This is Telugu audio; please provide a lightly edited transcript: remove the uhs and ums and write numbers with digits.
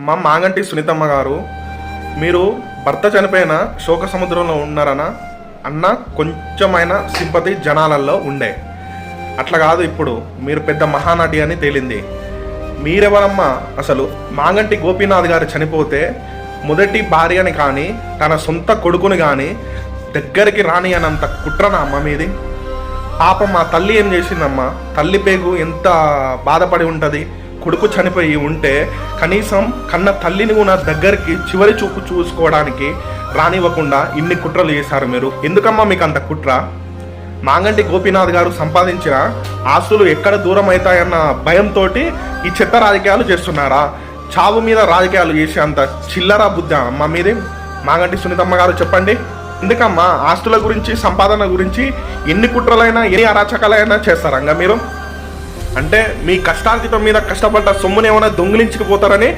మా మాగంటి సునీతమ్మ గారు, మీరు భర్త చనిపోయిన శోక సముద్రంలో ఉన్నారనా అన్న కొంచెమైనా సింపతి జనాలలో ఉండే. అట్లా కాదు, ఇప్పుడు మీరు పెద్ద మహానటి అని తేలింది. మీరెవరమ్మా అసలు? మాగంటి గోపీనాథ్ గారు చనిపోతే మొదటి భార్యని కానీ తన సొంత కొడుకుని కానీ దగ్గరికి రాని అనంత కుట్రనా అమ్మ మీది? పాపం మా తల్లి ఏం చేసిందమ్మా? తల్లి పేగు ఎంత బాధపడి ఉంటుంది. కొడుకు చనిపోయి ఉంటే కనీసం కన్న తల్లిని కూడా దగ్గరికి చివరి చూపు చూసుకోవడానికి రానివ్వకుండా ఇన్ని కుట్రలు చేశారు మీరు. ఎందుకమ్మా మీకు అంత కుట్ర? మాగంటి గోపీనాథ్ గారు సంపాదించిన ఆస్తులు ఎక్కడ దూరం అవుతాయన్న భయంతో ఈ చెత్త రాజకీయాలు చేస్తున్నారా? చావు మీద రాజకీయాలు చేసే అంత చిల్లర బుద్ధి అమ్మ మీది? మాగంటి సునీతమ్మ గారు చెప్పండి, ఎందుకమ్మా ఆస్తుల గురించి సంపాదన గురించి ఎన్ని కుట్రలైనా ఎన్ని అరాచకాలైనా చేస్తారంగా మీరు? అంటే మీ కష్టార్జితం మీద కష్టపడ్డ సొమ్ముని ఏమైనా దొంగిలించుకుపోతారని